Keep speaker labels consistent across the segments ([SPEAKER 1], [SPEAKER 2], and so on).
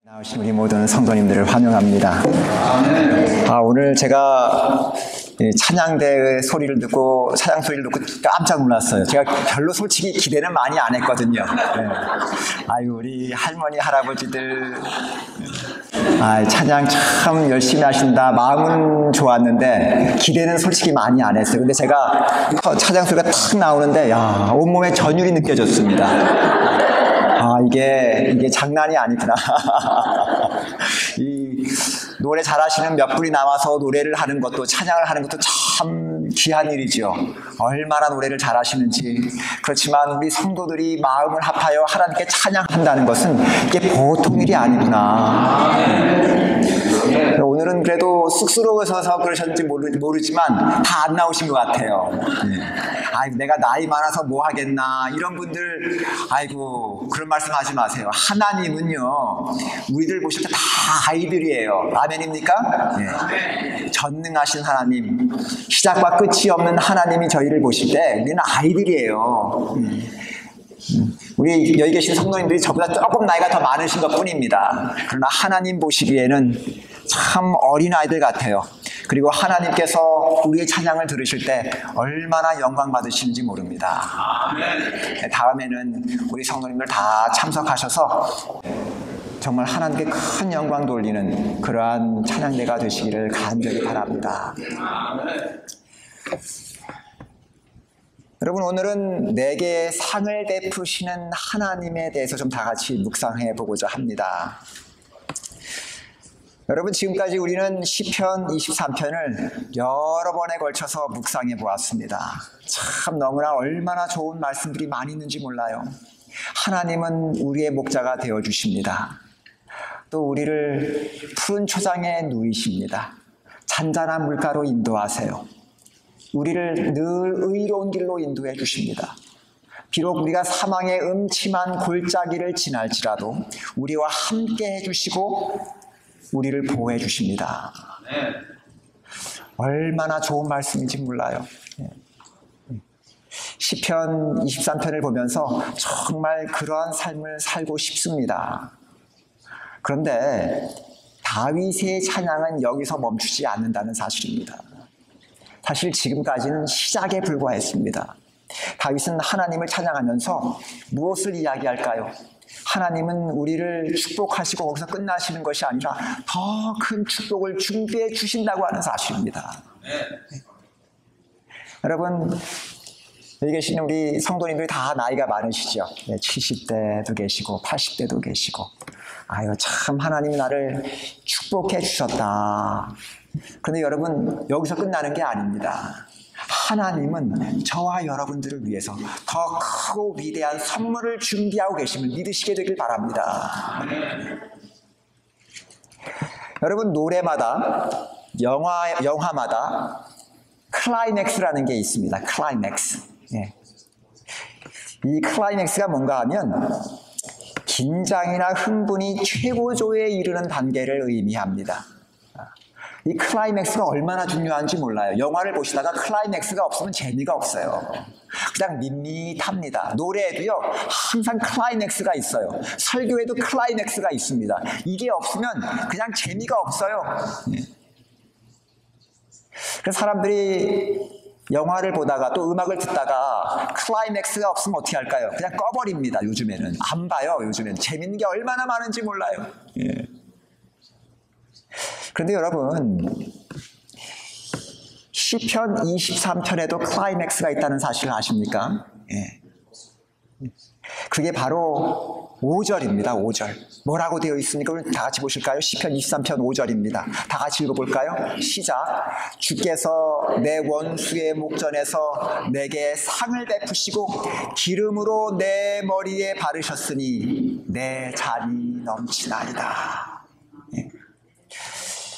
[SPEAKER 1] 나오신 우리 모든 성도님들을 환영합니다. 오늘 제가 찬양대 소리를 듣고 찬양 소리를 듣고 깜짝 놀랐어요. 제가 별로 솔직히 기대는 많이 안 했거든요. 아유, 우리 할머니 할아버지들 찬양 참 열심히 하신다. 마음은 좋았는데 기대는 솔직히 많이 안 했어요. 근데 제가 찬양 소리가 탁 나오는데 온몸에 전율이 느껴졌습니다. 이게 장난이 아니구나. 이 노래 잘하시는 몇 분이 나와서 노래를 하는 것도, 찬양을 하는 것도 참 귀한 일이죠. 얼마나 노래를 잘하시는지. 그렇지만 우리 성도들이 마음을 합하여 하나님께 찬양한다는 것은 이게 보통 일이 아니구나. 오늘은 그래도 쑥스러워서 그러셨는지 모르지만 다 안 나오신 것 같아요. 내가 나이 많아서 뭐 하겠나, 이런 분들, 그런 말씀 하지 마세요. 하나님은요, 우리들 보실 때 다 아이들이에요. 아멘입니까? 전능하신 하나님, 시작과 끝이 없는 하나님이 저희를 보실 때 우리는 아이들이에요. 우리 여기 계신 성도님들이 저보다 조금 나이가 더 많으신 것 뿐입니다. 그러나 하나님 보시기에는 참 어린아이들 같아요. 그리고 하나님께서 우리의 찬양을 들으실 때 얼마나 영광 받으시는지 모릅니다. 다음에는 우리 성도님들 다 참석하셔서 정말 하나님께 큰 영광 돌리는 그러한 찬양대가 되시기를 간절히 바랍니다. 여러분, 오늘은 내게 상을 베푸시는 하나님에 대해서 좀 다 같이 묵상해 보고자 합니다. 여러분, 지금까지 우리는 시편 23편을 여러 번에 걸쳐서 묵상해 보았습니다. 참 너무나 얼마나 좋은 말씀들이 많이 있는지 몰라요. 하나님은 우리의 목자가 되어주십니다. 또 우리를 푸른 초장에 누이십니다. 잔잔한 물가로 인도하세요. 우리를 늘 의로운 길로 인도해 주십니다. 비록 우리가 사망의 음침한 골짜기를 지날지라도 우리와 함께 해주시고 우리를 보호해 주십니다. 얼마나 좋은 말씀인지 몰라요. 시편 23편을 보면서 정말 그러한 삶을 살고 싶습니다. 그런데 다윗의 찬양은 여기서 멈추지 않는다는 사실입니다. 사실 지금까지는 시작에 불과했습니다. 다윗은 하나님을 찬양하면서 무엇을 이야기할까요? 하나님은 우리를 축복하시고 거기서 끝나시는 것이 아니라 더 큰 축복을 준비해 주신다고 하는 사실입니다. 여러분, 여기 계시는 우리 성도님들이 다 나이가 많으시죠? 70대도 계시고 80대도 계시고. 참 하나님이 나를 축복해 주셨다. 그런데 여러분, 여기서 끝나는 게 아닙니다. 하나님은 저와 여러분들을 위해서 더 크고 위대한 선물을 준비하고 계심을 믿으시게 되길 바랍니다. 여러분, 노래마다, 영화마다 클라이맥스라는 게 있습니다. 클라이맥스. 이 클라이맥스가 뭔가 하면 긴장이나 흥분이 최고조에 이르는 단계를 의미합니다. 이 클라이맥스가 얼마나 중요한지 몰라요. 영화를 보시다가 클라이맥스가 없으면 재미가 없어요. 그냥 밋밋합니다. 노래에도요, 항상 클라이맥스가 있어요. 설교에도 클라이맥스가 있습니다. 이게 없으면 그냥 재미가 없어요. 그래서 사람들이 영화를 보다가 또 음악을 듣다가 클라이맥스가 없으면 어떻게 할까요? 그냥 꺼버립니다. 요즘에는 안 봐요. 요즘에는 재밌는 게 얼마나 많은지 몰라요. 그런데 여러분, 시편 23편에도 클라이맥스가 있다는 사실을 아십니까? 그게 바로 5절입니다. 5절. 뭐라고 되어 있습니까? 우리 다 같이 보실까요? 시편 23편 5절입니다. 다 같이 읽어볼까요? 시작. 주께서 내 원수의 목전에서 내게 상을 베푸시고 기름으로 내 머리에 바르셨으니 내 잔이 넘치나이다.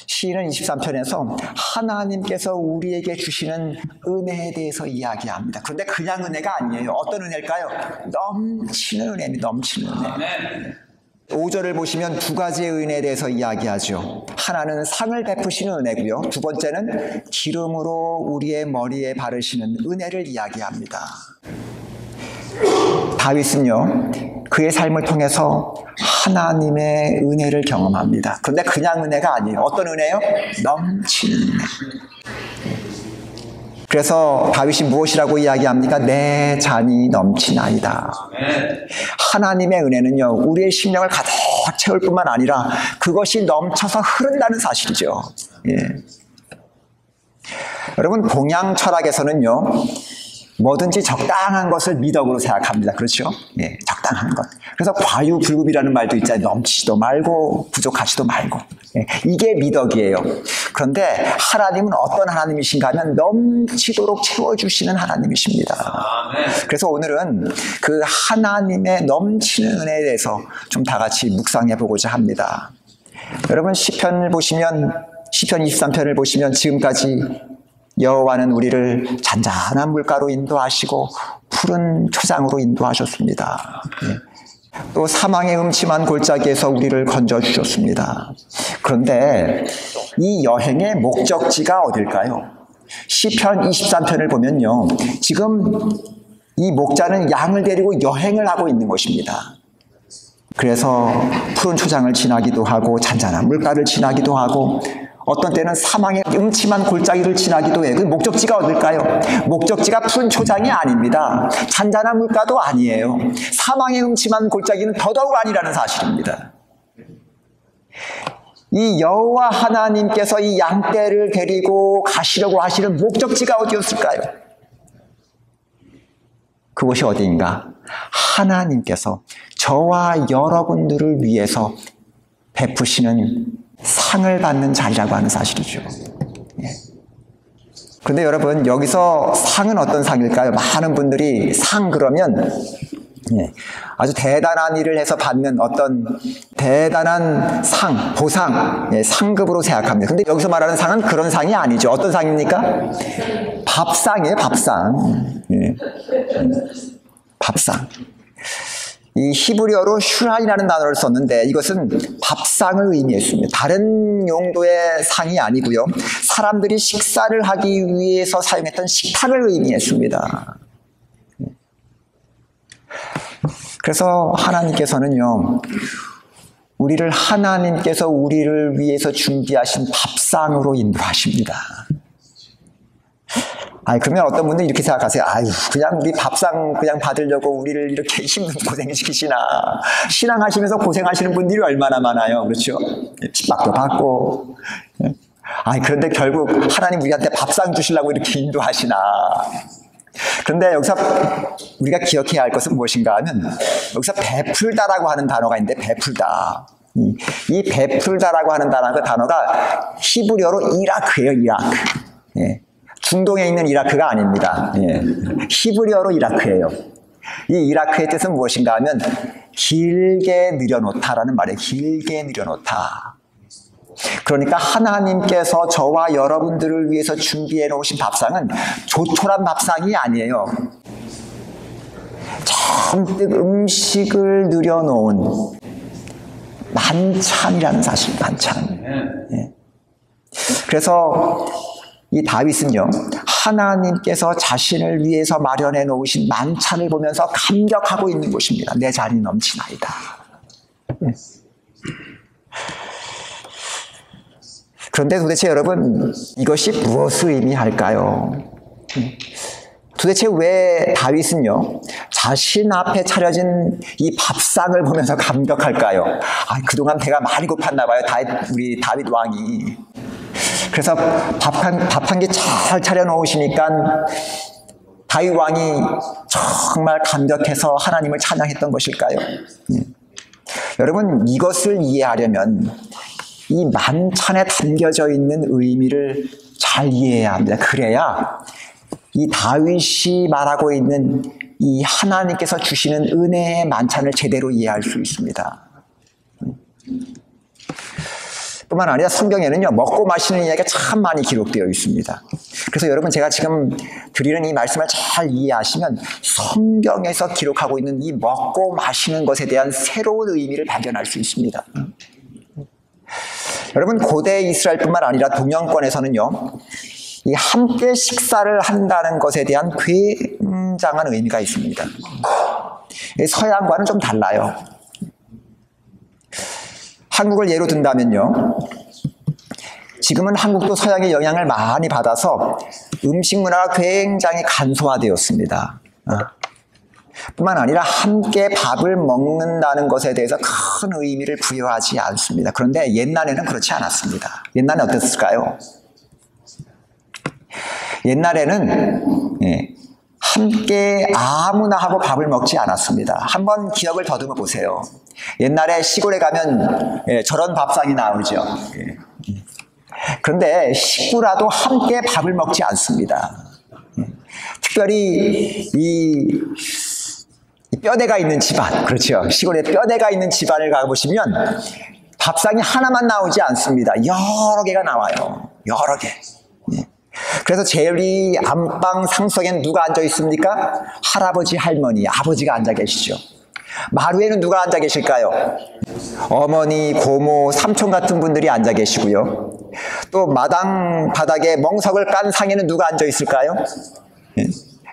[SPEAKER 1] 시인은 23편에서 하나님께서 우리에게 주시는 은혜에 대해서 이야기합니다. 그런데 그냥 은혜가 아니에요. 어떤 은혜일까요? 넘치는 은혜입니다. 넘치는 은혜. 5절을 보시면 두 가지의 은혜에 대해서 이야기하죠. 하나는 상을 베푸시는 은혜고요. 두 번째는 기름으로 우리의 머리에 바르시는 은혜를 이야기합니다. 다윗은요, 그의 삶을 통해서 하나님의 은혜를 경험합니다. 그런데 그냥 은혜가 아니에요. 어떤 은혜요? 넘치는 은혜. 그래서 다윗이 무엇이라고 이야기합니까? 내 잔이 넘치나이다. 하나님의 은혜는요, 우리의 심령을 가득 채울 뿐만 아니라 그것이 넘쳐서 흐른다는 사실이죠. 예. 여러분, 동양 철학에서는요, 뭐든지 적당한 것을 미덕으로 생각합니다. 그렇죠? 예, 적당한 것. 그래서 과유불급이라는 말도 있잖아요. 넘치지도 말고 부족하지도 말고. 예, 이게 미덕이에요. 그런데 하나님은 어떤 하나님이신가 하면 넘치도록 채워주시는 하나님이십니다. 그래서 오늘은 그 하나님의 넘치는 은혜에 대해서 좀 다 같이 묵상해 보고자 합니다. 여러분, 시편을 보시면, 시편 23편을 보시면 지금까지 여호와는 우리를 잔잔한 물가로 인도하시고 푸른 초장으로 인도하셨습니다. 또 사망의 음침한 골짜기에서 우리를 건져주셨습니다. 그런데 이 여행의 목적지가 어딜까요? 시편 23편을 보면요, 지금 이 목자는 양을 데리고 여행을 하고 있는 것입니다. 그래서 푸른 초장을 지나기도 하고 잔잔한 물가를 지나기도 하고 어떤 때는 사망의 음침한 골짜기를 지나기도 해요. 그 목적지가 어딜까요? 목적지가 푸른 초장이 아닙니다. 잔잔한 물가도 아니에요. 사망의 음침한 골짜기는 더더욱 아니라는 사실입니다. 이 여호와 하나님께서 이 양떼를 데리고 가시려고 하시는 목적지가 어디였을까요? 그곳이 어디인가? 하나님께서 저와 여러분들을 위해서 베푸시는 상을 받는 자리라고 하는 사실이죠. 예. 그런데 여러분, 여기서 상은 어떤 상일까요? 많은 분들이 상 그러면 아주 대단한 일을 해서 받는 어떤 대단한 상, 보상, 상급으로 생각합니다. 근데 여기서 말하는 상은 그런 상이 아니죠. 어떤 상입니까? 밥상이에요, 밥상. 밥상. 이 히브리어로 슈라이라는 단어를 썼는데 이것은 밥상을 의미했습니다. 다른 용도의 상이 아니고요, 사람들이 식사를 하기 위해서 사용했던 식탁을 의미했습니다. 그래서 하나님께서는요, 하나님께서 우리를 위해서 준비하신 밥상으로 인도하십니다. 그러면 어떤 분들은 이렇게 생각하세요. 그냥 우리 밥상 그냥 받으려고 우리를 이렇게 힘든 고생시키시나. 신앙하시면서 고생하시는 분들이 얼마나 많아요. 그렇죠? 핍박도 받고. 그런데 결국 하나님 우리한테 밥상 주시려고 이렇게 인도하시나. 그런데 여기서 우리가 기억해야 할 것은 무엇인가 하면, 여기서 베풀다라고 하는 단어가 있는데, 베풀다. 이 베풀다라고 하는 단어가 히브리어로 이라크예요, 이라크. 예. 중동에 있는 이라크가 아닙니다. 예. 히브리어로 이라크예요. 이 이라크의 뜻은 무엇인가 하면 길게 늘여놓다라는 말이에요. 길게 늘여놓다. 그러니까 하나님께서 저와 여러분들을 위해서 준비해 놓으신 밥상은 조촐한 밥상이 아니에요. 잔뜩 음식을 늘여놓은 만찬이라는 사실, 만찬. 예. 그래서 이 다윗은요, 하나님께서 자신을 위해서 마련해 놓으신 만찬을 보면서 감격하고 있는 것입니다. 내 잔이 넘치나이다. 그런데 도대체 여러분, 이것이 무엇을 의미할까요? 도대체 왜 다윗은요, 자신 앞에 차려진 이 밥상을 보면서 감격할까요? 그동안 배가 많이 고팠나 봐요, 우리 다윗 왕이. 그래서 밥 한 개 잘 차려 놓으시니까 다윗 왕이 정말 감격해서 하나님을 찬양했던 것일까요? 여러분, 이것을 이해하려면 이 만찬에 담겨져 있는 의미를 잘 이해해야 합니다. 그래야 이 다윗이 말하고 있는 이 하나님께서 주시는 은혜의 만찬을 제대로 이해할 수 있습니다. 뿐만 아니라 성경에는요, 먹고 마시는 이야기가 참 많이 기록되어 있습니다. 그래서 여러분, 제가 지금 드리는 이 말씀을 잘 이해하시면 성경에서 기록하고 있는 이 먹고 마시는 것에 대한 새로운 의미를 발견할 수 있습니다. 여러분, 고대 이스라엘뿐만 아니라 동양권에서는요, 이 함께 식사를 한다는 것에 대한 굉장한 의미가 있습니다. 서양과는 좀 달라요. 한국을 예로 든다면요. 지금은 한국도 서양의 영향을 많이 받아서 음식 문화가 굉장히 간소화되었습니다. 뿐만 아니라 함께 밥을 먹는다는 것에 대해서 큰 의미를 부여하지 않습니다. 그런데 옛날에는 그렇지 않았습니다. 옛날에는 어땠을까요? 옛날에는 함께 아무나 하고 밥을 먹지 않았습니다. 한번 기억을 더듬어 보세요. 옛날에 시골에 가면 저런 밥상이 나오죠. 그런데 식구라도 함께 밥을 먹지 않습니다. 특별히 이 뼈대가 있는 집안, 그렇죠. 시골에 뼈대가 있는 집안을 가보시면 밥상이 하나만 나오지 않습니다. 여러 개가 나와요. 여러 개. 그래서 제일 안방 상석에는 누가 앉아 있습니까? 할아버지, 할머니, 아버지가 앉아 계시죠. 마루에는 누가 앉아 계실까요? 어머니, 고모, 삼촌 같은 분들이 앉아 계시고요. 또 마당 바닥에 멍석을 깐 상에는 누가 앉아 있을까요?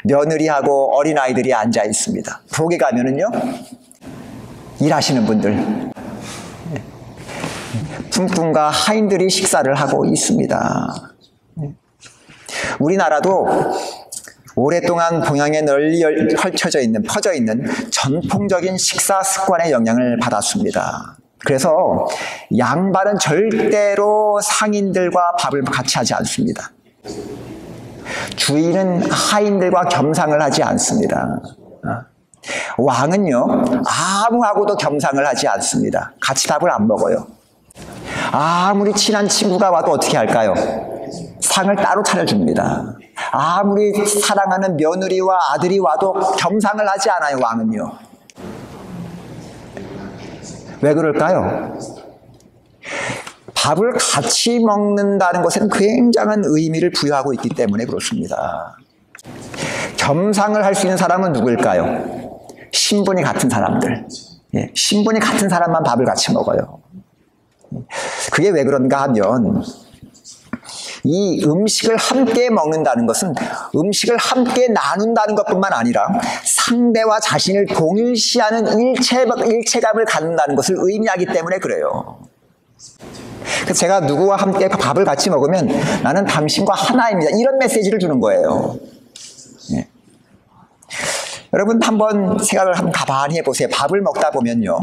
[SPEAKER 1] 며느리하고 어린아이들이 앉아 있습니다. 부엌에 가면은요, 일하시는 분들, 품꾼과 하인들이 식사를 하고 있습니다. 우리나라도 오랫동안 동양에 널리 퍼져 있는 전통적인 식사 습관의 영향을 받았습니다. 그래서 양반은 절대로 상인들과 밥을 같이 하지 않습니다. 주인은 하인들과 겸상을 하지 않습니다. 왕은요, 아무하고도 겸상을 하지 않습니다. 같이 밥을 안 먹어요. 아무리 친한 친구가 와도 어떻게 할까요? 상을 따로 차려줍니다. 아무리 사랑하는 며느리와 아들이 와도 겸상을 하지 않아요, 왕은요. 왜 그럴까요? 밥을 같이 먹는다는 것에는 굉장한 의미를 부여하고 있기 때문에 그렇습니다. 겸상을 할 수 있는 사람은 누구일까요? 신분이 같은 사람들. 신분이 같은 사람만 밥을 같이 먹어요. 그게 왜 그런가 하면 이 음식을 함께 먹는다는 것은 음식을 함께 나눈다는 것뿐만 아니라 상대와 자신을 동일시하는 일체감을 갖는다는 것을 의미하기 때문에 그래요. 그래서 제가 누구와 함께 밥을 같이 먹으면 나는 당신과 하나입니다. 이런 메시지를 주는 거예요. 여러분 한번 생각을 한번 가만히 해보세요. 밥을 먹다 보면요,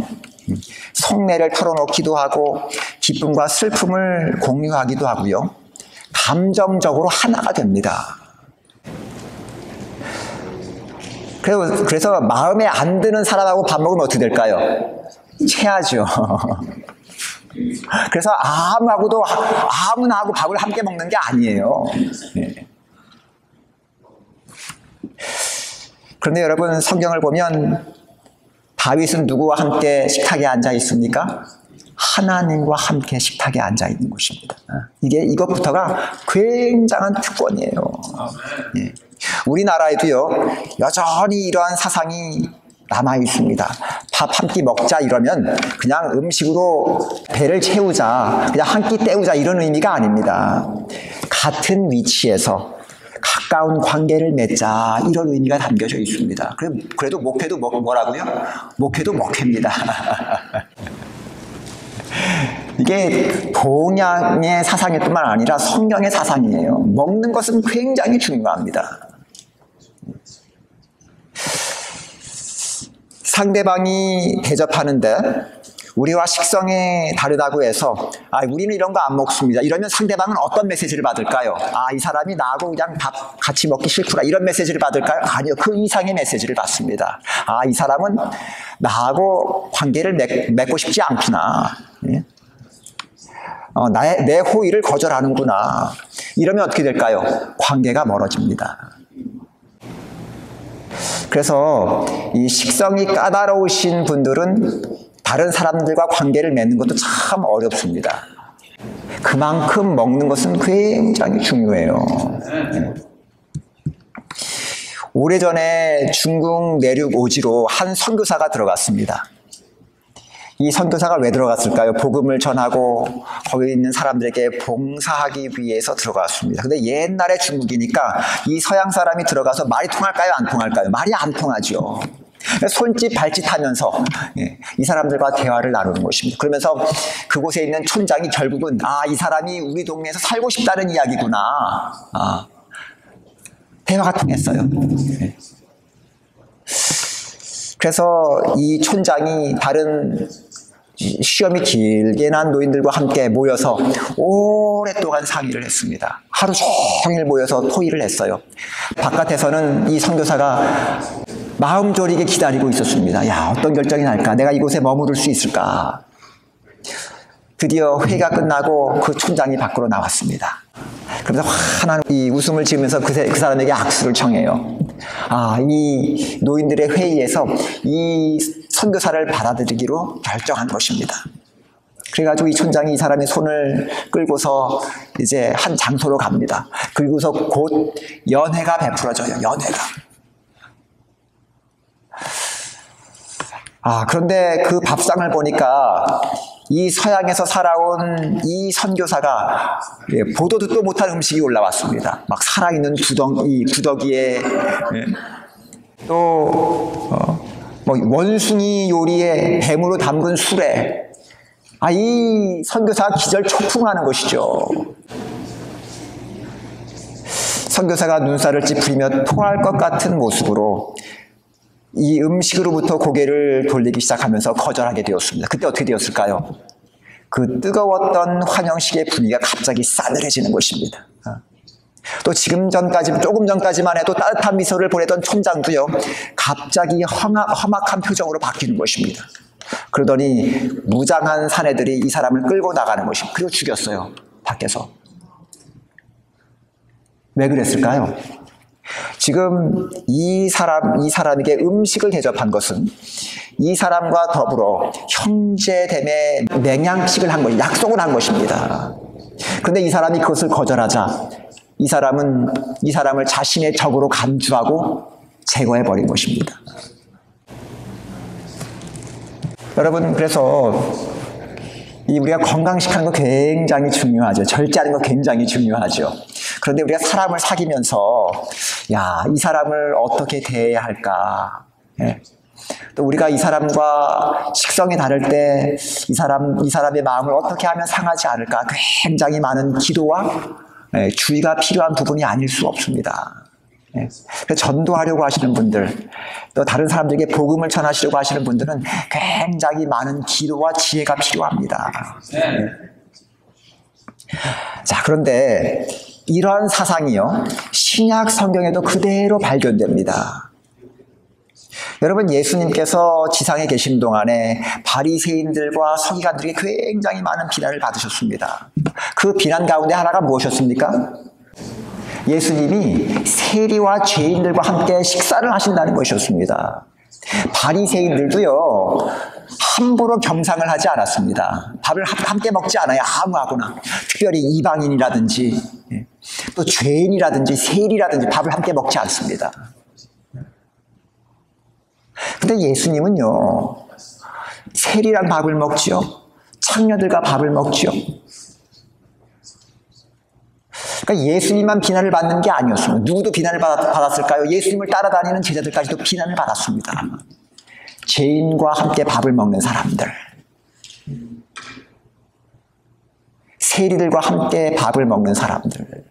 [SPEAKER 1] 속내를 털어놓기도 하고 기쁨과 슬픔을 공유하기도 하고요, 감정적으로 하나가 됩니다. 그래서 마음에 안 드는 사람하고 밥 먹으면 어떻게 될까요? 체하죠. 그래서 아무나 하고 밥을 함께 먹는 게 아니에요. 그런데 여러분 성경을 보면 다윗은 누구와 함께 식탁에 앉아 있습니까? 하나님과 함께 식탁에 앉아 있는 것입니다. 이것부터가 굉장한 특권이에요. 우리나라에도요, 여전히 이러한 사상이 남아 있습니다. 밥 한 끼 먹자 이러면 그냥 음식으로 배를 채우자, 그냥 한 끼 때우자 이런 의미가 아닙니다. 같은 위치에서 가까운 관계를 맺자 이런 의미가 담겨져 있습니다. 그래도 목회도 뭐라고요? 목회도 목회입니다. 이게 동양의 사상일 뿐만 아니라 성경의 사상이에요. 먹는 것은 굉장히 중요합니다. 상대방이 대접하는데 우리와 식성이 다르다고 해서 우리는 이런 거 안 먹습니다. 이러면 상대방은 어떤 메시지를 받을까요? 이 사람이 나하고 그냥 밥 같이 먹기 싫구나 이런 메시지를 받을까요? 아니요. 그 이상의 메시지를 받습니다. 이 사람은 나하고 관계를 맺고 싶지 않구나. 내 호의를 거절하는구나. 이러면 어떻게 될까요? 관계가 멀어집니다. 그래서 이 식성이 까다로우신 분들은 다른 사람들과 관계를 맺는 것도 참 어렵습니다. 그만큼 먹는 것은 굉장히 중요해요. 오래전에 중국 내륙 오지로 한 선교사가 들어갔습니다. 이 선교사가 왜 들어갔을까요? 복음을 전하고 거기 있는 사람들에게 봉사하기 위해서 들어갔습니다. 근데 옛날에 중국이니까 이 서양 사람이 들어가서 말이 통할까요? 안 통할까요? 말이 안 통하죠. 손짓 발짓 하면서 이 사람들과 대화를 나누는 것입니다. 그러면서 그곳에 있는 촌장이 결국은 이 사람이 우리 동네에서 살고 싶다는 이야기구나. 대화가 통했어요. 그래서 이 촌장이 다른 시험이 길게 난 노인들과 함께 모여서 오랫동안 상의를 했습니다. 하루 종일 모여서 토의를 했어요. 바깥에서는 이 선교사가 마음 졸이게 기다리고 있었습니다. 야, 어떤 결정이 날까? 내가 이곳에 머무를 수 있을까? 드디어 회의가 끝나고 그 촌장이 밖으로 나왔습니다. 그러면서 환한 이 웃음을 지으면서 그 사람에게 악수를 청해요. 이 노인들의 회의에서 이 선교사를 받아들이기로 결정한 것입니다. 그래가지고 이 촌장이 이 사람의 손을 끌고서 이제 한 장소로 갑니다. 그리고서 곧 연회가 베풀어져요. 연회가. 그런데 그 밥상을 보니까 이 서양에서 살아온 이 선교사가 보도 듣도 못한 음식이 올라왔습니다. 막 살아있는 구더기에 또 원숭이 요리에 뱀으로 담근 술에 이 선교사가 기절초풍하는 것이죠. 선교사가 눈살을 찌푸리며 토할 것 같은 모습으로 이 음식으로부터 고개를 돌리기 시작하면서 거절하게 되었습니다. 그때 어떻게 되었을까요? 그 뜨거웠던 환영식의 분위기가 갑자기 싸늘해지는 것입니다. 또 조금 전까지만 해도 따뜻한 미소를 보내던 촌장도요, 갑자기 험악한 표정으로 바뀌는 것입니다. 그러더니 무장한 사내들이 이 사람을 끌고 나가는 것입니다. 그리고 죽였어요. 밖에서. 왜 그랬을까요? 지금 이 사람에게 음식을 대접한 것은 이 사람과 더불어 형제됨의 맹양식을 한 것, 약속을 한 것입니다. 그런데 이 사람이 그것을 거절하자 이 사람을 자신의 적으로 간주하고 제거해버린 것입니다. 여러분, 그래서 우리가 건강식하는 거 굉장히 중요하죠. 절제하는 거 굉장히 중요하죠. 그런데 우리가 사람을 사귀면서 이 사람을 어떻게 대해야 할까? 또 우리가 이 사람과 식성이 다를 때 이 사람의 마음을 어떻게 하면 상하지 않을까? 굉장히 많은 기도와 주의가 필요한 부분이 아닐 수 없습니다. 전도하려고 하시는 분들, 또 다른 사람들에게 복음을 전하시려고 하시는 분들은 굉장히 많은 기도와 지혜가 필요합니다. 자, 그런데 이러한 사상이요, 신약 성경에도 그대로 발견됩니다. 여러분, 예수님께서 지상에 계신 동안에 바리새인들과 서기관들에게 굉장히 많은 비난을 받으셨습니다. 그 비난 가운데 하나가 무엇이었습니까? 예수님이 세리와 죄인들과 함께 식사를 하신다는 것이었습니다. 바리새인들도요, 함부로 겸상을 하지 않았습니다. 밥을 함께 먹지 않아요. 아무하고나. 특별히 이방인이라든지 또 죄인이라든지 세리라든지 밥을 함께 먹지 않습니다. 근데 예수님은요, 세리랑 밥을 먹지요. 창녀들과 밥을 먹지요. 그러니까 예수님만 비난을 받는 게 아니었습니다. 누구도 비난을 받았을까요? 예수님을 따라다니는 제자들까지도 비난을 받았습니다. 죄인과 함께 밥을 먹는 사람들, 세리들과 함께 밥을 먹는 사람들.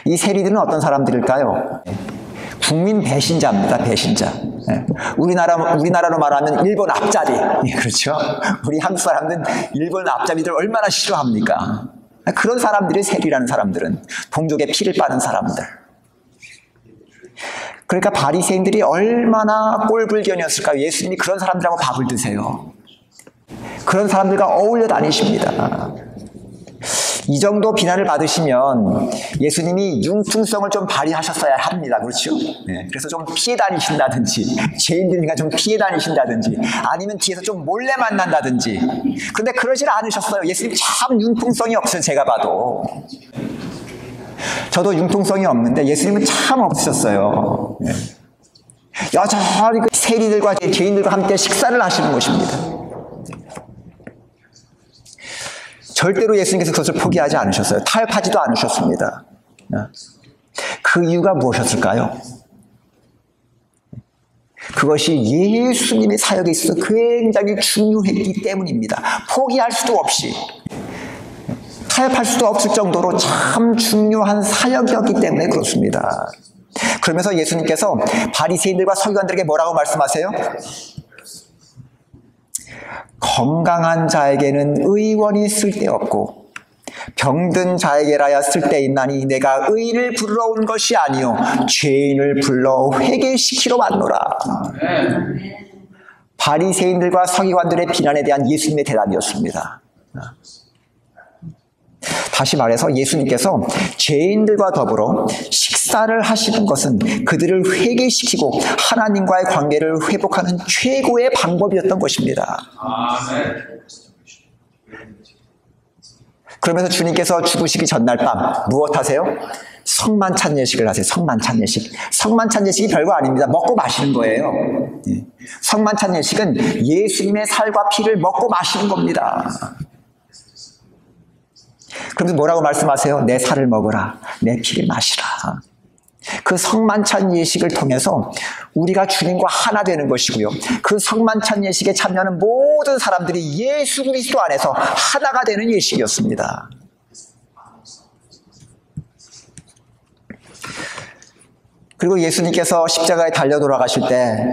[SPEAKER 1] 이 세리들은 어떤 사람들일까요? 국민 배신자입니다. 배신자. 우리나라로 말하면 일본 앞잡이. 그렇죠? 우리 한국 사람들은 일본 앞잡이들 얼마나 싫어합니까? 그런 사람들이 세리라는 사람들은 동족의 피를 빠는 사람들. 그러니까 바리새인들이 얼마나 꼴불견이었을까요? 예수님이 그런 사람들하고 밥을 드세요. 그런 사람들과 어울려 다니십니다. 이 정도 비난을 받으시면 예수님이 융통성을 좀 발휘하셨어야 합니다. 그렇죠? 그래서 좀 피해 다니신다든지, 죄인들이니까 좀 피해 다니신다든지, 아니면 뒤에서 좀 몰래 만난다든지. 그런데 그러질 않으셨어요. 예수님 참 융통성이 없어요. 제가 봐도. 저도 융통성이 없는데 예수님은 참 없으셨어요. 여전히 그 세리들과 죄인들과 함께 식사를 하시는 것입니다. 절대로 예수님께서 그것을 포기하지 않으셨어요. 타협하지도 않으셨습니다. 그 이유가 무엇이었을까요? 그것이 예수님의 사역에 있어서 굉장히 중요했기 때문입니다. 포기할 수도 없이, 타협할 수도 없을 정도로 참 중요한 사역이었기 때문에 그렇습니다. 그러면서 예수님께서 바리새인들과 서기관들에게 뭐라고 말씀하세요? 건강한 자에게는 의원이 쓸데없고 병든 자에게라야 쓸데있나니 내가 의인을 부르러 온 것이 아니요 죄인을 불러 회개시키러 왔노라. 바리새인들과 서기관들의 비난에 대한 예수님의 대답이었습니다. 다시 말해서 예수님께서 죄인들과 더불어 식사를 하시는 것은 그들을 회개시키고 하나님과의 관계를 회복하는 최고의 방법이었던 것입니다. 그러면서 주님께서 죽으시기 전날 밤 무엇 하세요? 성만찬 예식을 하세요. 성만찬 예식. 성만찬 예식이 별거 아닙니다. 먹고 마시는 거예요. 성만찬 예식은 예수님의 살과 피를 먹고 마시는 겁니다. 그러면서 뭐라고 말씀하세요? 내 살을 먹으라, 내 피를 마시라. 그 성만찬 예식을 통해서 우리가 주님과 하나 되는 것이고요. 그 성만찬 예식에 참여하는 모든 사람들이 예수 그리스도 안에서 하나가 되는 예식이었습니다. 그리고 예수님께서 십자가에 달려 돌아가실 때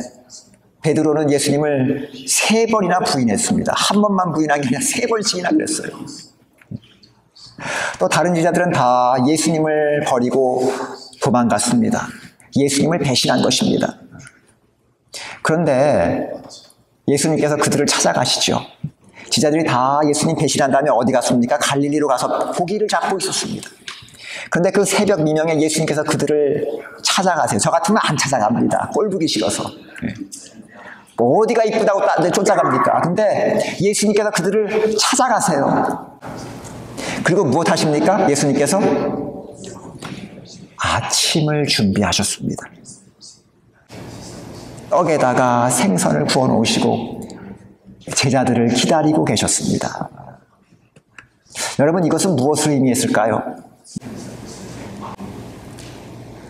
[SPEAKER 1] 베드로는 예수님을 3번이나 부인했습니다. 한 번만 부인한 게 아니라 3번씩이나 그랬어요. 또 다른 제자들은 다 예수님을 버리고 도망갔습니다. 예수님을 배신한 것입니다. 그런데 예수님께서 그들을 찾아가시죠. 제자들이 다 예수님 배신한 다음에 어디 갔습니까? 갈릴리로 가서 고기를 잡고 있었습니다. 그런데 그 새벽 미명에 예수님께서 그들을 찾아가세요. 저 같으면 안 찾아갑니다. 꼴 보기 싫어서. 뭐 어디가 이쁘다고 딴 데 쫓아갑니까? 근데 예수님께서 그들을 찾아가세요. 그리고 무엇 하십니까? 예수님께서 아침을 준비하셨습니다. 떡에다가 생선을 구워 놓으시고 제자들을 기다리고 계셨습니다. 여러분, 이것은 무엇을 의미했을까요?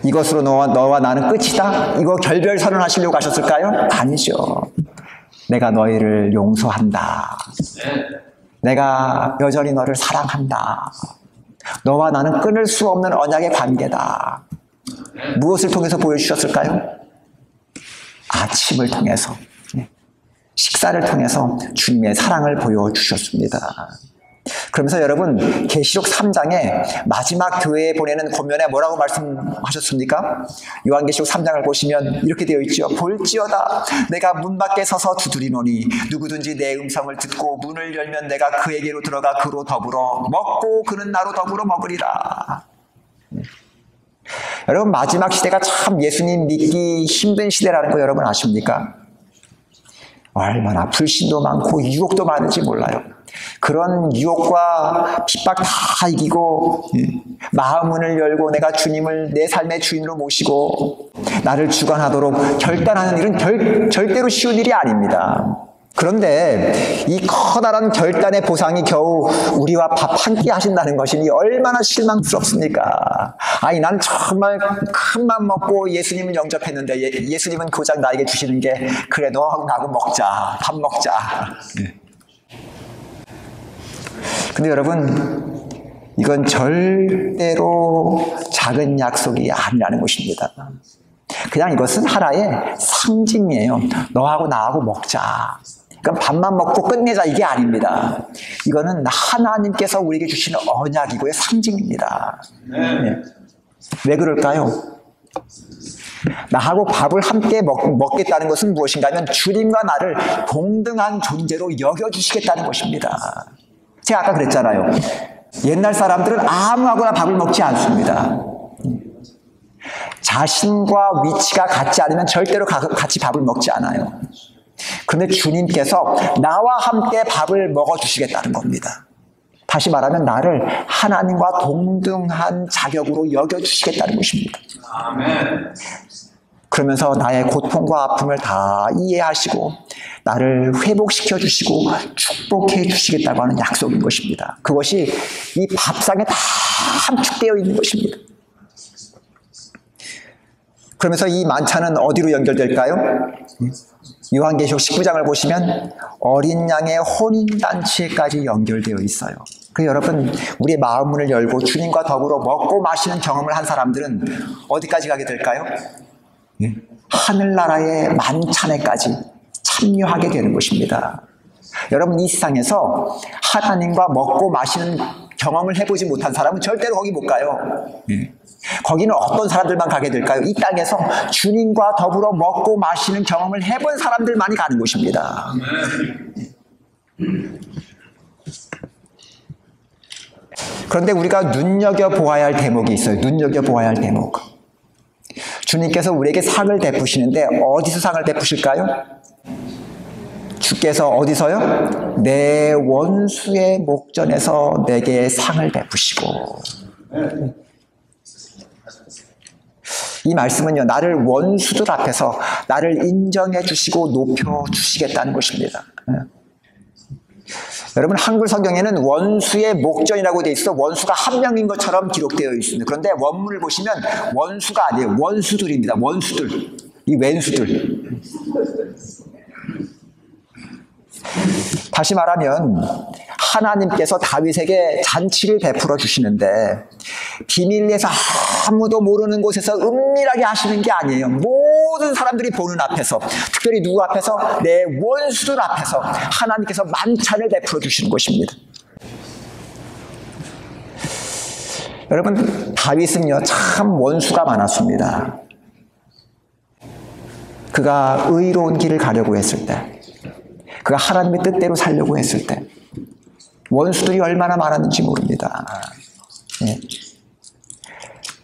[SPEAKER 1] 이것으로 너와 나는 끝이다? 이거 결별 선언하시려고 하셨을까요? 아니죠. 내가 너희를 용서한다. 내가 여전히 너를 사랑한다. 너와 나는 끊을 수 없는 언약의 관계다. 무엇을 통해서 보여주셨을까요? 아침을 통해서, 식사를 통해서 주님의 사랑을 보여주셨습니다. 그러면서 여러분, 계시록 3장에 마지막 교회에 보내는 권면에 뭐라고 말씀하셨습니까? 요한계시록 3장을 보시면 이렇게 되어 있죠. 볼지어다 내가 문 밖에 서서 두드리노니 누구든지 내 음성을 듣고 문을 열면 내가 그에게로 들어가 그로 더불어 먹고 그는 나로 더불어 먹으리라. 여러분, 마지막 시대가 참 예수님 믿기 힘든 시대라는 거 여러분 아십니까? 얼마나 불신도 많고 유혹도 많은지 몰라요. 그런 유혹과 핍박 다 이기고 마음문을 열고 내가 주님을 내 삶의 주인으로 모시고 나를 주관하도록 결단하는 일은 절대로 쉬운 일이 아닙니다. 그런데 이 커다란 결단의 보상이 겨우 우리와 밥 한 끼 하신다는 것이니 얼마나 실망스럽습니까? 아니, 난 정말 큰 맘 먹고 예수님을 영접했는데 예수님은 고작 나에게 주시는 게 그래, 너하고 나하고 먹자, 밥 먹자. 근데 여러분, 이건 절대로 작은 약속이 아니라는 것입니다. 그냥 이것은 하나의 상징이에요. 너하고 나하고 먹자. 그러니까 밥만 먹고 끝내자, 이게 아닙니다. 이거는 하나님께서 우리에게 주시는 언약이고요, 상징입니다. 네. 왜 그럴까요? 나하고 밥을 함께 먹겠다는 것은 무엇인가 하면 주님과 나를 동등한 존재로 여겨주시겠다는 것입니다. 제가 아까 그랬잖아요. 옛날 사람들은 아무하고나 밥을 먹지 않습니다. 자신과 위치가 같지 않으면 절대로 같이 밥을 먹지 않아요. 그런데 주님께서 나와 함께 밥을 먹어주시겠다는 겁니다. 다시 말하면 나를 하나님과 동등한 자격으로 여겨주시겠다는 것입니다. 아멘. 그러면서 나의 고통과 아픔을 다 이해하시고 나를 회복시켜 주시고 축복해 주시겠다고 하는 약속인 것입니다. 그것이 이 밥상에 다 함축되어 있는 것입니다. 그러면서 이 만찬은 어디로 연결될까요? 요한계시록 19장을 보시면 어린 양의 혼인잔치에까지 연결되어 있어요. 그 여러분, 우리의 마음 문을 열고 주님과 더불어 먹고 마시는 경험을 한 사람들은 어디까지 가게 될까요? 하늘나라의 만찬에까지 참여하게 되는 것입니다. 여러분, 이 세상에서 하나님과 먹고 마시는 경험을 해보지 못한 사람은 절대로 거기 못 가요. 거기는 어떤 사람들만 가게 될까요? 이 땅에서 주님과 더불어 먹고 마시는 경험을 해본 사람들만이 가는 곳입니다. 그런데 우리가 눈여겨보아야 할 대목이 있어요. 눈여겨보아야 할 대목. 주님께서 우리에게 상을 베푸시는데 어디서 상을 베푸실까요? 주께서 어디서요? 내 원수의 목전에서 내게 상을 베푸시고. 이 말씀은요, 나를 원수들 앞에서 나를 인정해 주시고 높여 주시겠다는 것입니다. 여러분, 한글 성경에는 원수의 목전이라고 되어 있어 원수가 한 명인 것처럼 기록되어 있습니다. 그런데 원문을 보시면 원수가 아니에요. 원수들입니다. 원수들. 이 왼수들. 다시 말하면 하나님께서 다윗에게 잔치를 베풀어 주시는데 비밀리에서 아무도 모르는 곳에서 은밀하게 하시는 게 아니에요. 모든 사람들이 보는 앞에서, 특별히 누구 앞에서? 내 원수들 앞에서 하나님께서 만찬을 베풀어 주시는 것입니다. 여러분, 다윗은요 참 원수가 많았습니다. 그가 의로운 길을 가려고 했을 때, 그가 하나님의 뜻대로 살려고 했을 때 원수들이 얼마나 많았는지 모릅니다.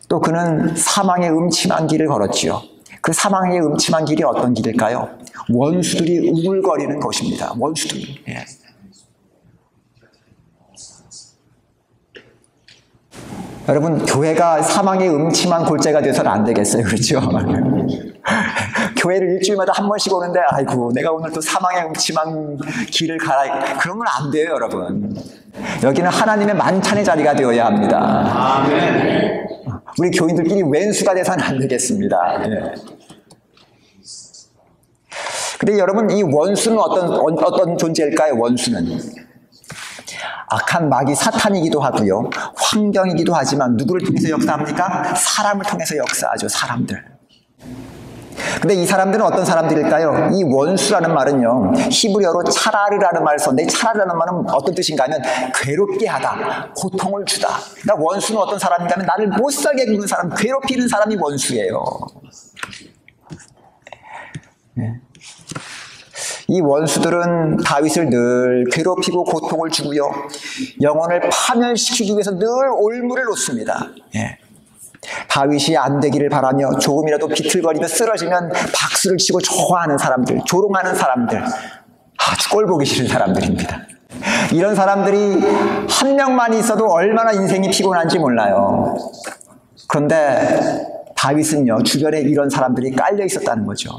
[SPEAKER 1] 또 그는 사망의 음침한 길을 걸었지요. 그 사망의 음침한 길이 어떤 길일까요? 원수들이 우물거리는 것입니다. 원수들이. 여러분, 교회가 사망의 음침한 골짜기가 돼서는 안 되겠어요. 그렇죠? 교회를 일주일마다 한 번씩 오는데 아이고 내가 오늘 또 사망의 음침한 길을 가라, 그런 건 안 돼요. 여러분, 여기는 하나님의 만찬의 자리가 되어야 합니다. 아멘. 우리 교인들끼리 왼수가 돼서는 안 되겠습니다. 근데 여러분, 이 원수는 어떤 존재일까요? 원수는 악한 마귀 사탄이기도 하고요, 환경이기도 하지만 누구를 통해서 역사합니까? 사람을 통해서 역사하죠. 사람들. 근데 이 사람들은 어떤 사람들일까요? 이 원수라는 말은요, 히브리어로 차라르라는 말을 썼는데, 차라르라는 말은 어떤 뜻인가 하면 괴롭게 하다, 고통을 주다. 그러니까 원수는 어떤 사람인가 하면 나를 못살게 구는 사람, 괴롭히는 사람이 원수예요. 이 원수들은 다윗을 늘 괴롭히고 고통을 주고요, 영혼을 파멸시키기 위해서 늘 올무를 놓습니다. 다윗이 안 되기를 바라며 조금이라도 비틀거리며 쓰러지면 박수를 치고 좋아하는 사람들, 조롱하는 사람들, 아주 꼴보기 싫은 사람들입니다. 이런 사람들이 한 명만 있어도 얼마나 인생이 피곤한지 몰라요. 그런데 다윗은요, 주변에 이런 사람들이 깔려 있었다는 거죠.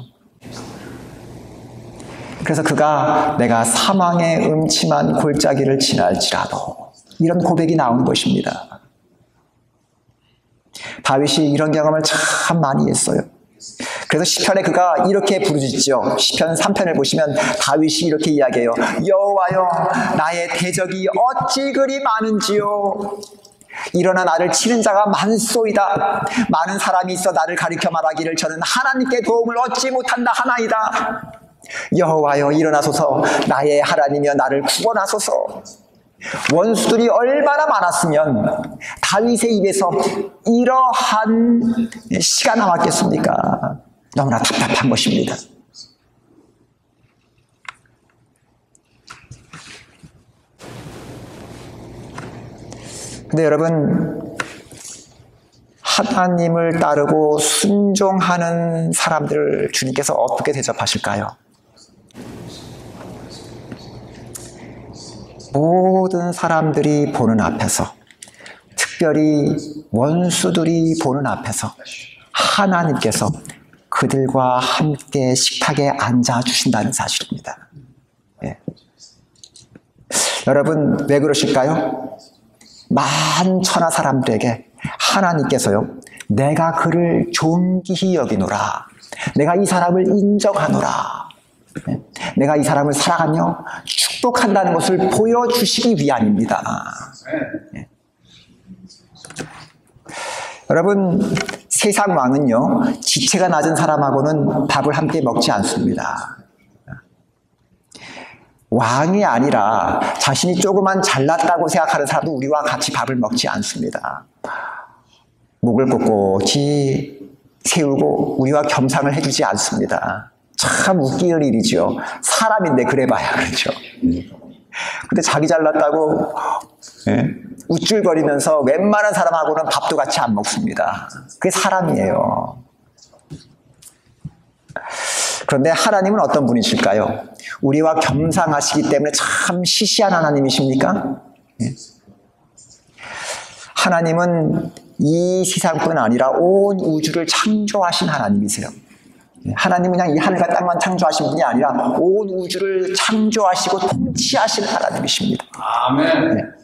[SPEAKER 1] 그래서 그가 내가 사망의 음침한 골짜기를 지날지라도, 이런 고백이 나온 것입니다. 다윗이 이런 경험을 참 많이 했어요. 그래서 시편에 그가 이렇게 부르짖죠. 시편 3편을 보시면 다윗이 이렇게 이야기해요. 여호와여, 나의 대적이 어찌 그리 많은지요. 일어나 나를 치는 자가 많소이다. 많은 사람이 있어 나를 가리켜 말하기를 저는 하나님께 도움을 얻지 못한다 하나이다. 여호와여, 일어나소서. 나의 하나님이여 나를 구원하소서. 원수들이 얼마나 많았으면 다윗의 입에서 이러한 시가 나왔겠습니까? 너무나 답답한 것입니다. 근데 여러분, 하나님을 따르고 순종하는 사람들 주님께서 어떻게 대접하실까요? 모든 사람들이 보는 앞에서, 특별히 원수들이 보는 앞에서 하나님께서 그들과 함께 식탁에 앉아주신다는 사실입니다. 여러분, 왜 그러실까요? 만천하 사람들에게 하나님께서요, 내가 그를 존귀히 여기노라. 내가 이 사람을 인정하노라. 내가 이 사람을 사랑하며 축복한다는 것을 보여주시기 위함입니다. 여러분, 세상 왕은요, 지체가 낮은 사람하고는 밥을 함께 먹지 않습니다. 왕이 아니라 자신이 조그만 잘났다고 생각하는 사람도 우리와 같이 밥을 먹지 않습니다. 목을 꼿꼿이 세우고 우리와 겸상을 해주지 않습니다. 참 웃기는 일이죠. 사람인데 그래봐야 그렇죠. 근데 자기 잘났다고 우쭐거리면서 웬만한 사람하고는 밥도 같이 안 먹습니다. 그게 사람이에요. 그런데 하나님은 어떤 분이실까요? 우리와 겸상하시기 때문에 참 시시한 하나님이십니까? 하나님은 이 세상뿐 아니라 온 우주를 창조하신 하나님이세요. 하나님은 그냥 이 하늘과 땅만 창조하신 분이 아니라 온 우주를 창조하시고 통치하신 하나님이십니다.
[SPEAKER 2] 아멘.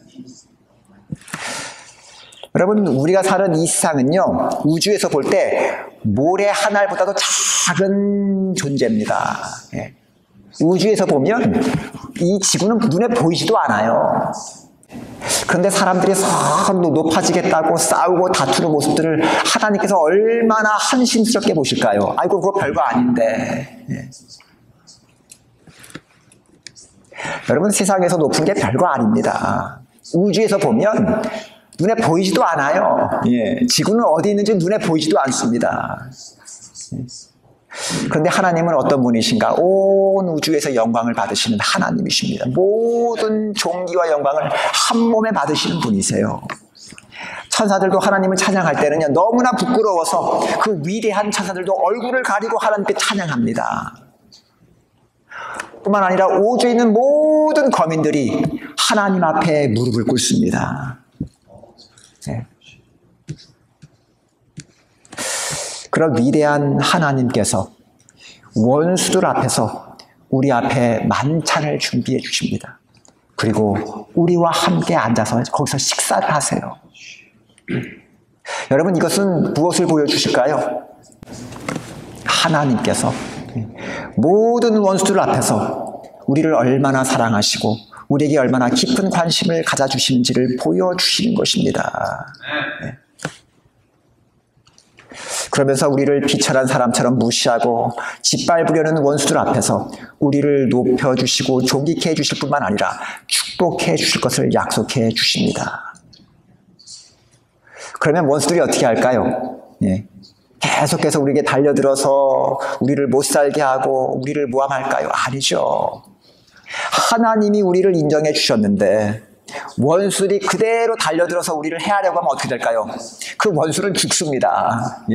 [SPEAKER 1] 여러분, 우리가 사는 이 세상은요, 우주에서 볼 때 모래 한 알보다도 작은 존재입니다. 우주에서 보면 이 지구는 눈에 보이지도 않아요. 그런데 사람들이 서로 높아지겠다고 싸우고 다투는 모습들을 하나님께서 얼마나 한심스럽게 보실까요? 아이고, 그거 별거 아닌데. 여러분, 세상에서 높은 게 별거 아닙니다. 우주에서 보면 눈에 보이지도 않아요. 지구는 어디 있는지 눈에 보이지도 않습니다. 그런데 하나님은 어떤 분이신가? 온 우주에서 영광을 받으시는 하나님이십니다. 모든 존귀와 영광을 한 몸에 받으시는 분이세요. 천사들도 하나님을 찬양할 때는요, 너무나 부끄러워서 그 위대한 천사들도 얼굴을 가리고 하나님께 찬양합니다. 뿐만 아니라 우주에 있는 모든 거민들이 하나님 앞에 무릎을 꿇습니다. 그런 위대한 하나님께서 원수들 앞에서 우리 앞에 만찬을 준비해 주십니다. 그리고 우리와 함께 앉아서 거기서 식사를 하세요. 여러분, 이것은 무엇을 보여주실까요? 하나님께서 모든 원수들 앞에서 우리를 얼마나 사랑하시고 우리에게 얼마나 깊은 관심을 가져주시는지를 보여주시는 것입니다. 그러면서 우리를 비천한 사람처럼 무시하고 짓밟으려는 원수들 앞에서 우리를 높여주시고 존귀케 해주실 뿐만 아니라 축복해 주실 것을 약속해 주십니다. 그러면 원수들이 어떻게 할까요? 계속해서 우리에게 달려들어서 우리를 못 살게 하고 우리를 모함할까요? 아니죠. 하나님이 우리를 인정해 주셨는데 원수들이 그대로 달려들어서 우리를 해하려고 하면 어떻게 될까요? 그 원수는 죽습니다.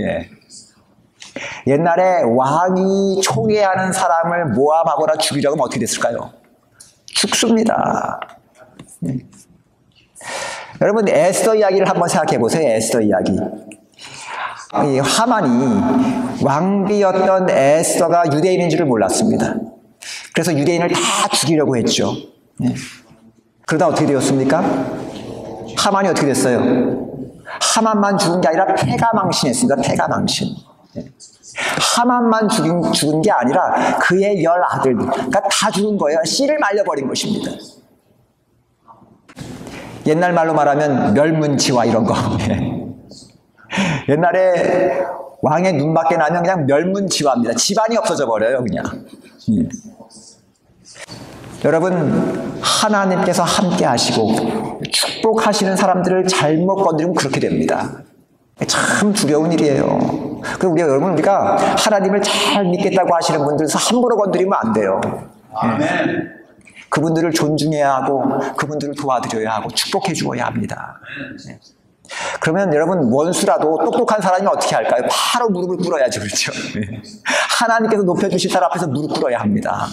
[SPEAKER 1] 옛날에 왕이 총애하는 사람을 모함하거나 죽이려고 하면 어떻게 됐을까요? 죽습니다. 여러분, 에스더 이야기를 한번 생각해 보세요. 에스더 이야기. 이 하만이 왕비였던 에스더가 유대인인 줄을 몰랐습니다. 그래서 유대인을 다 죽이려고 했죠. 그러다 어떻게 되었습니까? 하만이 어떻게 됐어요? 하만만 죽은 게 아니라 폐가 망신했습니다. 폐가 망신. 하만만 죽은 게 아니라 그의 10아들, 그러니까 다 죽은 거예요. 씨를 말려버린 것입니다. 옛날 말로 말하면 멸문지화 이런 거. 옛날에 왕의 눈밖에 나면 그냥 멸문지화입니다. 집안이 없어져 버려요, 그냥. 여러분, 하나님께서 함께 하시고 축복하시는 사람들을 잘못 건드리면 그렇게 됩니다. 참 두려운 일이에요. 그래서 우리가 하나님을 잘 믿겠다고 하시는 분들에서 함부로 건드리면 안 돼요.
[SPEAKER 2] 아멘.
[SPEAKER 1] 그분들을 존중해야 하고 그분들을 도와드려야 하고 축복해 주어야 합니다. 그러면 여러분, 원수라도 똑똑한 사람이 어떻게 할까요? 바로 무릎을 꿇어야죠. 그렇죠? 하나님께서 높여주실 사람 앞에서 무릎 꿇어야 합니다.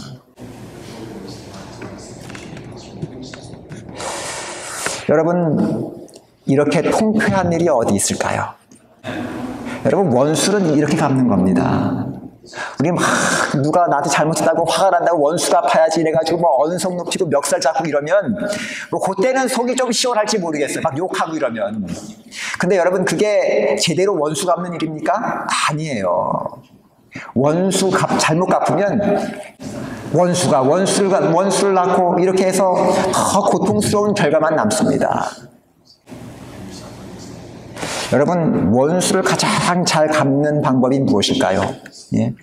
[SPEAKER 1] 여러분, 이렇게 통쾌한 일이 어디 있을까요? 여러분, 원수는 이렇게 갚는 겁니다. 우리 막 누가 나한테 잘못했다고 화가 난다고 원수 갚아야지 이래가지고 뭐 언성 높이고 멱살 잡고 이러면 뭐 그때는 속이 좀 시원할지 모르겠어요. 막 욕하고 이러면. 근데 여러분 그게 제대로 원수 갚는 일입니까? 아니에요. 잘못 갚으면 원수가 원수를 낳고 이렇게 해서 더 고통스러운 결과만 남습니다. 여러분 원수를 가장 잘 갚는 방법이 무엇일까요? 예?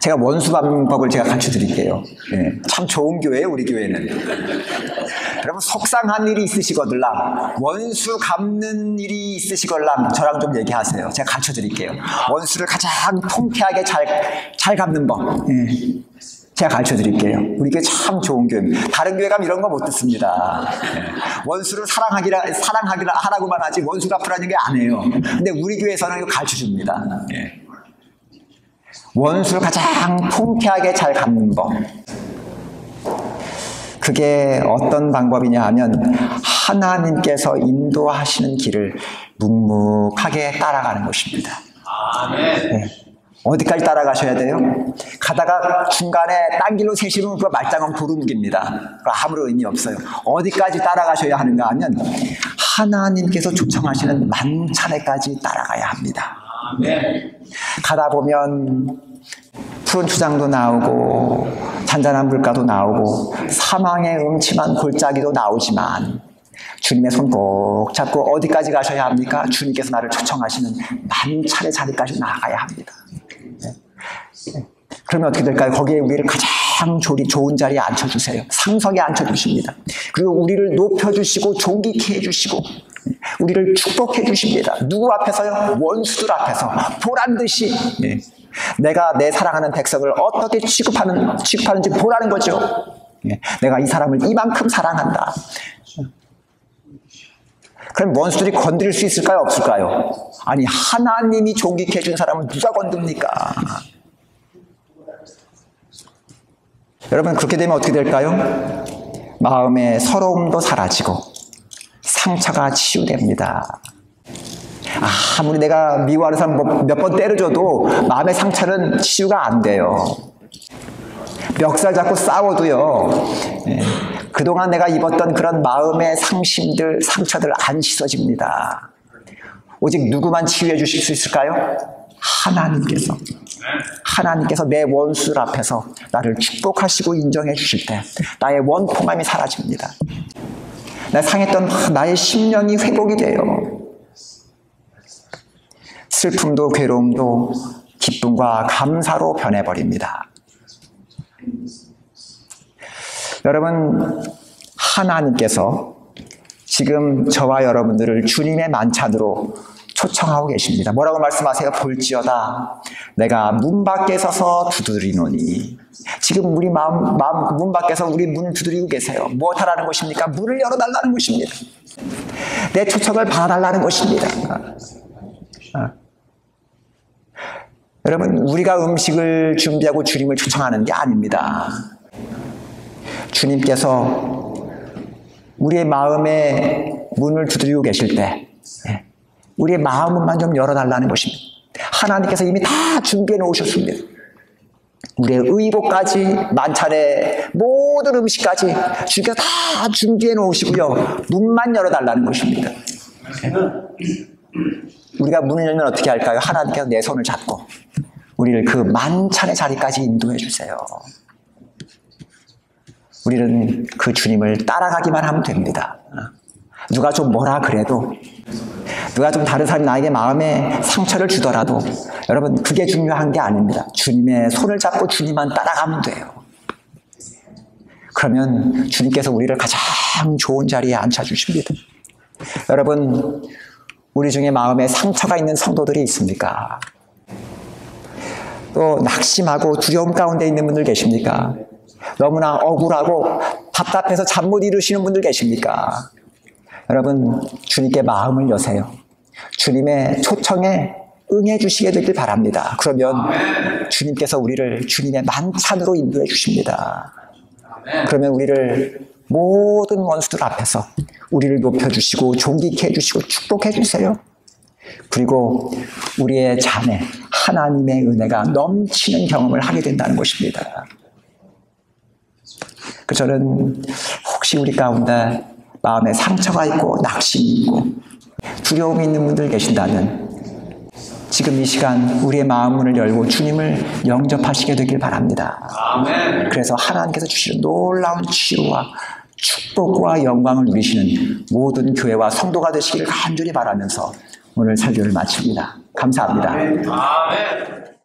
[SPEAKER 1] 제가 원수 갚는 법을 제가 가르쳐 드릴게요. 예. 참 좋은 교회예요, 우리 교회는. 여러분 속상한 일이 있으시거들랑 원수 갚는 일이 있으시걸랑 저랑 좀 얘기하세요. 제가 가르쳐 드릴게요. 원수를 가장 통쾌하게 잘 갚는 법. 예. 제가 가르쳐 드릴게요. 우리 교회 참 좋은 교회입니다. 다른 교회 가면 이런 거 못 듣습니다. 예. 원수를 사랑하기라 하라고만 하지 원수 갚으라는 게 안 해요. 근데 우리 교회에서는 이거 가르쳐 줍니다. 예. 원수를 가장 통쾌하게 잘 갚는 법. 그게 어떤 방법이냐 하면 하나님께서 인도하시는 길을 묵묵하게 따라가는 것입니다. 네. 어디까지 따라가셔야 돼요? 가다가 중간에 딴 길로 새시면 그거 말짱한 도루묵입니다. 아무런 의미 없어요. 어디까지 따라가셔야 하는가 하면 하나님께서 초청하시는 만찬에까지 따라가야 합니다. 가다 보면 푸른 추장도 나오고 잔잔한 물가도 나오고 사망의 음침한 골짜기도 나오지만 주님의 손 꼭 잡고 어디까지 가셔야 합니까? 주님께서 나를 초청하시는 만찬의 자리까지 나아가야 합니다. 네. 그러면 어떻게 될까요? 거기에 우리를 가장 좋은 자리에 앉혀주세요. 상석에 앉혀주십니다. 그리고 우리를 높여주시고 존귀케 해주시고 우리를 축복해 주십니다. 누구 앞에서요? 원수들 앞에서 보란듯이 네. 내가 내 사랑하는 백성을 어떻게 취급하는지 보라는 거죠. 네. 내가 이 사람을 이만큼 사랑한다. 그럼 원수들이 건드릴 수 있을까요? 없을까요? 아니 하나님이 존귀케 해준 사람을 누가 건듭니까? 여러분 그렇게 되면 어떻게 될까요? 마음의 서러움도 사라지고 상처가 치유됩니다. 아무리 내가 미워하는 사람 몇 번 때려줘도 마음의 상처는 치유가 안 돼요. 멱살 잡고 싸워도요. 그동안 내가 입었던 그런 마음의 상처들 안 씻어집니다. 오직 누구만 치유해 주실 수 있을까요? 하나님께서 내 원수들 앞에서 나를 축복하시고 인정해 주실 때 나의 원통함이 사라집니다. 나 상했던 나의 심령이 회복이 돼요. 슬픔도 괴로움도 기쁨과 감사로 변해버립니다. 여러분 하나님께서 지금 저와 여러분들을 주님의 만찬으로 초청하고 계십니다. 뭐라고 말씀하세요? 볼지어다 내가 문 밖에 서서 두드리노니. 지금 우리 마음 문 밖에서 우리 문을 두드리고 계세요. 무엇 하라는 것입니까? 문을 열어달라는 것입니다. 내 초청을 받아달라는 것입니다. 여러분 우리가 음식을 준비하고 주님을 초청하는 게 아닙니다. 주님께서 우리의 마음에 문을 두드리고 계실 때 우리의 마음만 좀 열어달라는 것입니다. 하나님께서 이미 다 준비해 놓으셨습니다. 우리의 의복까지 만찬의 모든 음식까지 주님께서 다 준비해 놓으시고요. 문만 열어달라는 것입니다. 우리가 문을 열면 어떻게 할까요? 하나님께서 내 손을 잡고 우리를 그 만찬의 자리까지 인도해 주세요. 우리는 그 주님을 따라가기만 하면 됩니다. 누가 좀 뭐라 그래도 누가 좀 다른 사람이 나에게 마음에 상처를 주더라도 여러분 그게 중요한 게 아닙니다. 주님의 손을 잡고 주님만 따라가면 돼요. 그러면 주님께서 우리를 가장 좋은 자리에 앉혀주십니다. 여러분 우리 중에 마음에 상처가 있는 성도들이 있습니까? 또 낙심하고 두려움 가운데 있는 분들 계십니까? 너무나 억울하고 답답해서 잠 못 이루시는 분들 계십니까? 여러분 주님께 마음을 여세요. 주님의 초청에 응해 주시게 되길 바랍니다. 그러면 주님께서 우리를 주님의 만찬으로 인도해 주십니다. 그러면 우리를 모든 원수들 앞에서 우리를 높여주시고 존귀케 해주시고 축복해 주세요. 그리고 우리의 자매 하나님의 은혜가 넘치는 경험을 하게 된다는 것입니다. 그 저는 혹시 우리 가운데 마음에 상처가 있고 낙심이 있고 두려움이 있는 분들 계신다면 지금 이 시간 우리의 마음 문을 열고 주님을 영접하시게 되길 바랍니다.
[SPEAKER 2] 아멘.
[SPEAKER 1] 그래서 하나님께서 주시는 놀라운 치유와 축복과 영광을 누리시는 모든 교회와 성도가 되시기를 간절히 바라면서 오늘 설교를 마칩니다. 감사합니다.
[SPEAKER 2] 아멘.